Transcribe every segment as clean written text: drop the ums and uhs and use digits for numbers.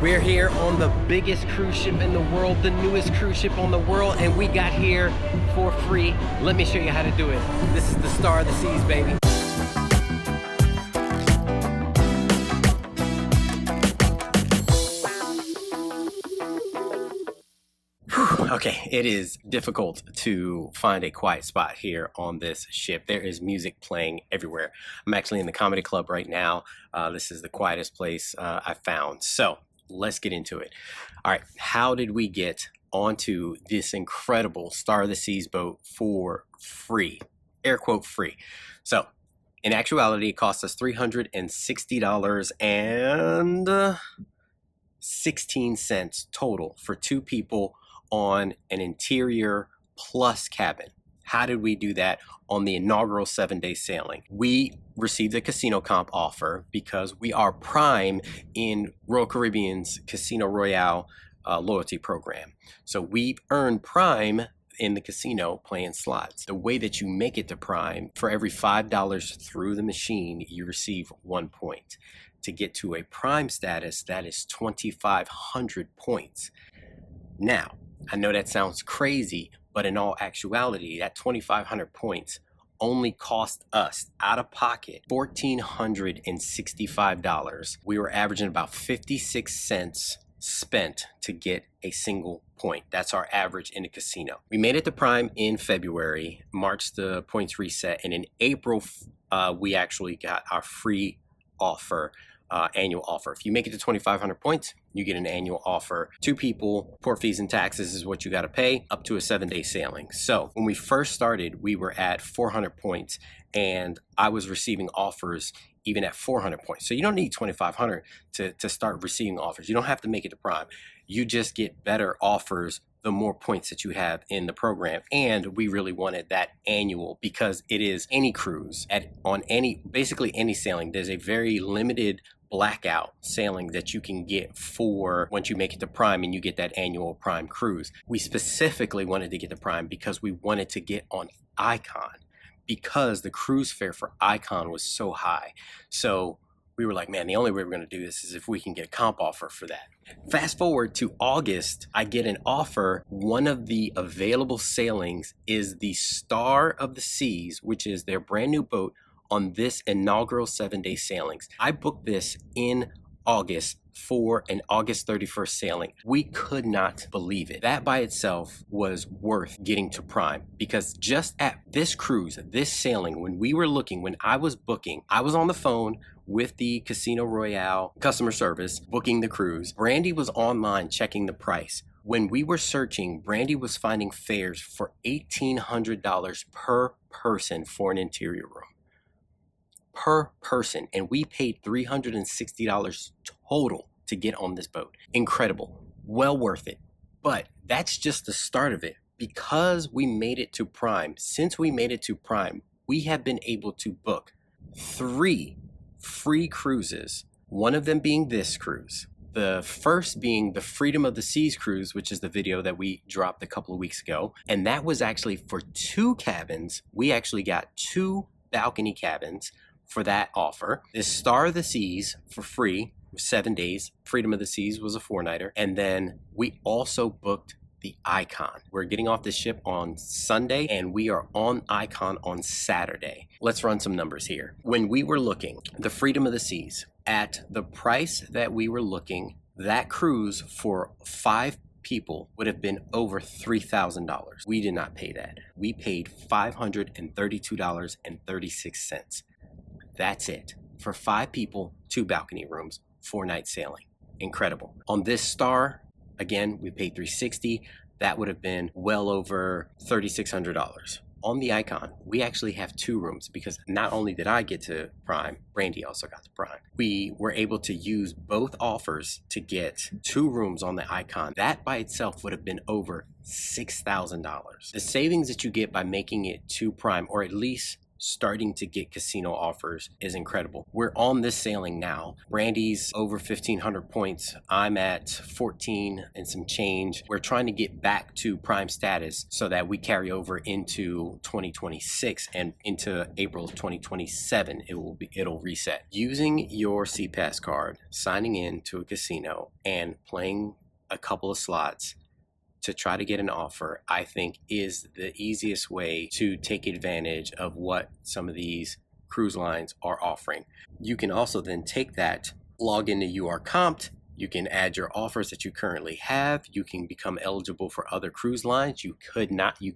We're here on the biggest cruise ship in the world, the newest cruise ship on the world, and we got here for free. Let me show you how to do it. This is the Star of the Seas, baby. Okay, it is difficult to find a quiet spot here on this ship. There is music playing everywhere. I'm actually in the comedy club right now. This is the quietest place I found. So let's get into it. All right, how did we get onto this incredible Star of the Seas boat for free? Air quote free. So in actuality, it cost us $360.16 total for two people on an interior plus cabin. How did we do that on the inaugural 7-day sailing? We received a casino comp offer because we are Prime in Royal Caribbean's Casino Royale loyalty program. So we've earned Prime in the casino playing slots. The way that you make it to Prime, for every $5 through the machine, you receive 1 point. To get to a Prime status, that is 2,500 points. Now, I know that sounds crazy, but in all actuality, that 2,500 points only cost us out of pocket $1,465. We were averaging about 56 cents spent to get a single point. That's our average in the casino. We made it to Prime in February. March, the points reset, and in April, we actually got our free offer. Annual offer. If you make it to 2,500 points, you get an annual offer. Two people, port fees and taxes is what you got to pay up to a 7-day sailing. So when we first started, we were at 400 points and I was receiving offers even at 400 points. So you don't need 2,500 to start receiving offers. You don't have to make it to Prime. You just get better offers the more points that you have in the program. And we really wanted that annual because it is any cruise on basically any sailing. There's a very limited blackout sailing that you can get for once you make it to Prime and you get that annual Prime cruise. We specifically wanted to get to Prime because we wanted to get on Icon because the cruise fare for Icon was so high. So we were like, man, the only way we're going to do this is if we can get a comp offer for that. Fast forward to August, I get an offer. One of the available sailings is the Star of the Seas, which is their brand new boat on this inaugural 7-day sailings. I booked this in August for an August 31st sailing. We could not believe it. That by itself was worth getting to Prime because just at this cruise, this sailing, when I was booking, I was on the phone with the Casino Royale customer service booking the cruise. Brandy was online checking the price. When we were searching, Brandy was finding fares for $1,800 per person for an interior room. Per person, and we paid $360 total to get on this boat. Incredible, well worth it. But that's just the start of it. Because we made it to Prime, since we made it to Prime, we have been able to book 3 free cruises, one of them being this cruise. The first being the Freedom of the Seas cruise, which is the video that we dropped a couple of weeks ago. And that was actually for 2 cabins. We actually got 2 balcony cabins for that offer. This Star of the Seas for free, 7 days. Freedom of the Seas was a 4-nighter. And then we also booked the Icon. We're getting off the ship on Sunday and we are on Icon on Saturday. Let's run some numbers here. When we were looking, the Freedom of the Seas, at the price that we were looking, that cruise for 5 people would have been over $3,000. We did not pay that. We paid $532.36. That's it. For 5 people, 2 balcony rooms, 4-night sailing. Incredible. On this Star, again, we paid $360. That would have been well over $3,600. On the Icon, we actually have 2 rooms because not only did I get to Prime, Brandy also got to Prime. We were able to use both offers to get 2 rooms on the Icon. That by itself would have been over $6,000. The savings that you get by making it to Prime, or at least starting to get casino offers is incredible. We're on this sailing now. Brandy's over 1,500 points. I'm at 14 and some change. We're trying to get back to prime status so that we carry over into 2026 and into April of 2027. It'll reset. Using your CPass card, signing in to a casino, and playing a couple of slots to try to get an offer, I think is the easiest way to take advantage of what some of these cruise lines are offering. You can also then take that, log into URComped, you can add your offers that you currently have, you can become eligible for other cruise lines. You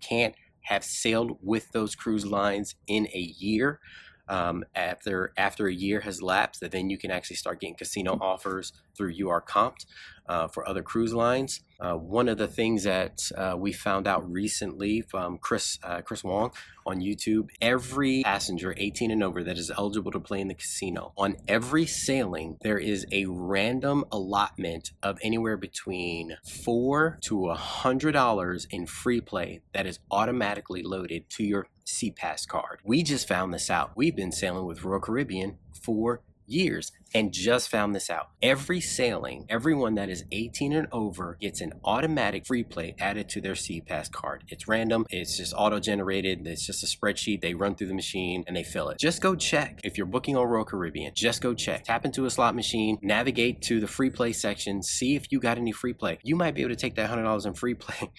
can't have sailed with those cruise lines in a year. After a year has lapsed, then you can actually start getting casino offers through URComped for other cruise lines. One of the things that we found out recently from Chris Wong on YouTube, every passenger 18 and over that is eligible to play in the casino, on every sailing, there is a random allotment of anywhere between $4 to $100 in free play that is automatically loaded to your CPass card. We just found this out. We've been sailing with Royal Caribbean for years and just found this out. Every sailing, everyone that is 18 and over gets an automatic free play added to their CPass card. It's random, it's just auto-generated, it's just a spreadsheet, they run through the machine and they fill it. Just go check. If you're booking on Royal Caribbean, just go check. Tap into a slot machine, navigate to the free play section, see if you got any free play. You might be able to take that $100 in free play.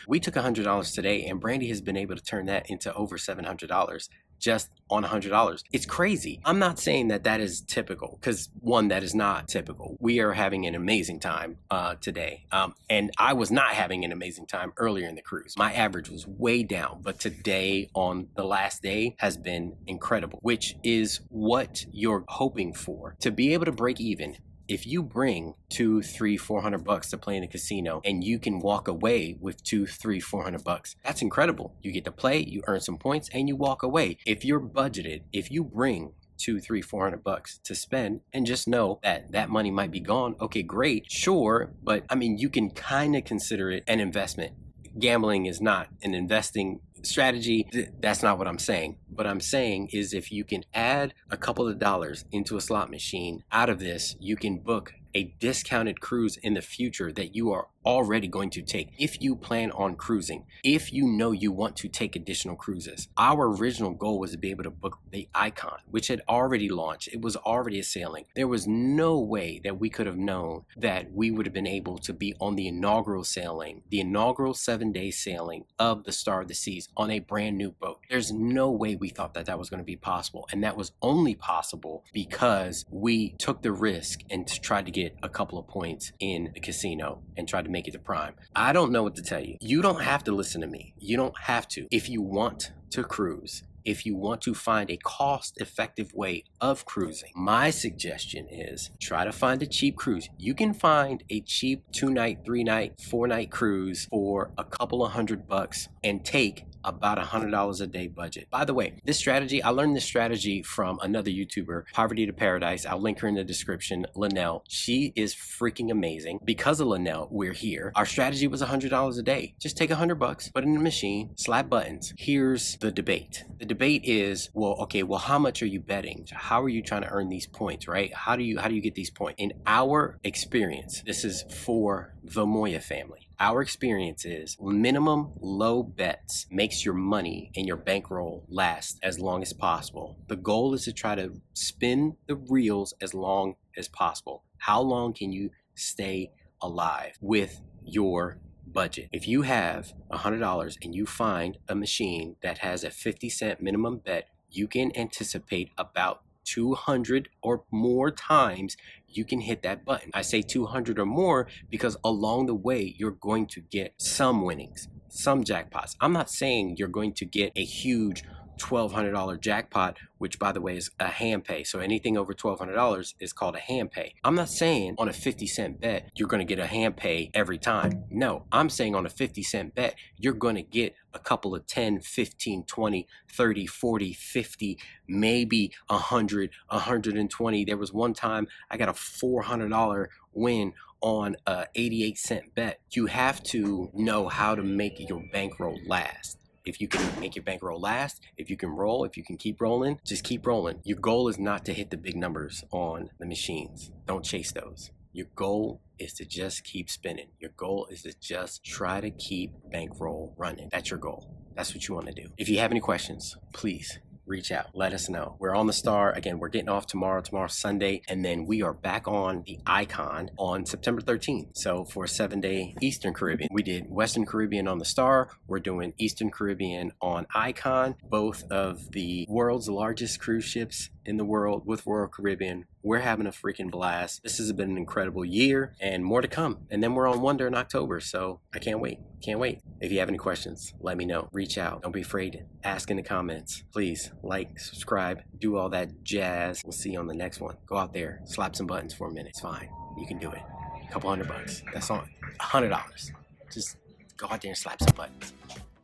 We took $100 today and Brandy has been able to turn that into over $700 just on $100. It's crazy. I'm not saying that that is typical, because one, that is not typical. We are having an amazing time today. And I was not having an amazing time earlier in the cruise. My average was way down, but today on the last day has been incredible, which is what you're hoping for. To be able to break even, if you bring $200, $300, $400 to play in a casino and you can walk away with $200, $300, $400, that's incredible. You get to play, you earn some points, and you walk away. If you're budgeted, if you bring $200, $300, $400 to spend and just know that that money might be gone, okay, great, sure, but I mean, you can kind of consider it an investment. Gambling is not an investing strategy. That's not what I'm saying. What I'm saying is if you can add a couple of dollars into a slot machine, out of this, you can book a discounted cruise in the future that you are already going to take if you plan on cruising, if you know you want to take additional cruises. Our original goal was to be able to book the Icon, which had already launched. It was already a sailing. There was no way that we could have known that we would have been able to be on the inaugural sailing, the inaugural 7-day sailing of the Star of the Seas on a brand new boat. There's no way we thought that that was going to be possible. And that was only possible because we took the risk and tried to get a couple of points in the casino and tried to make it to prime. I don't know what to tell you. You don't have to listen to me. You don't have to. If you want to cruise, if you want to find a cost-effective way of cruising, my suggestion is try to find a cheap cruise. You can find a cheap 2-night, 3-night, 4-night cruise for a couple of $100 and take about $100 a day budget. By the way, this strategy, I learned this strategy from another YouTuber, PovertyToParadise. I'll link her in the description, Linnell. She is freaking amazing. Because of Linnell, we're here. Our strategy was $100 a day. Just take $100, put it in the machine, slap buttons. Here's the debate. The debate is, well, okay, well, how much are you betting? How are you trying to earn these points, right? How do you get these points? In our experience, this is for the Moya family. Our experience is minimum low bets makes your money and your bankroll last as long as possible. The goal is to try to spin the reels as long as possible. How long can you stay alive with your budget? If you have $100 and you find a machine that has a 50-cent minimum bet, you can anticipate about 200 or more times you can hit that button. I say 200 or more because along the way you're going to get some winnings, some jackpots. I'm not saying you're going to get a huge $1,200 jackpot, which by the way is a hand pay. So anything over $1,200 is called a hand pay. I'm not saying on a 50-cent bet you're going to get a hand pay every time. No, I'm saying on a 50-cent bet you're going to get a couple of 10, 15, 20, 30, 40, 50, maybe 100, 120. There was one time I got a $400 win on a 88-cent bet. You have to know how to make your bankroll last. If you can make your bankroll last, if you can roll, if you can keep rolling, just keep rolling. Your goal is not to hit the big numbers on the machines. Don't chase those. Your goal is to just keep spinning. Your goal is to just try to keep bankroll running. That's your goal. That's what you want to do. If you have any questions, please reach out. Let us know. We're on the Star. Again, we're getting off tomorrow. Tomorrow's Sunday. And then we are back on the Icon on September 13th. So for a 7-day Eastern Caribbean. We did Western Caribbean on the Star. We're doing Eastern Caribbean on Icon. Both of the world's largest cruise ships in the world with Royal Caribbean. We're having a freaking blast. This has been an incredible year and more to come. And then we're on Wonder in October. So I can't wait. Can't wait. If you have any questions, let me know. Reach out. Don't be afraid to ask in the comments. Please like, subscribe, do all that jazz. We'll see you on the next one. Go out there, slap some buttons for a minute. It's fine. You can do it. A couple $100. That's on. $100. Just go out there and slap some buttons.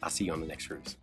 I'll see you on the next cruise.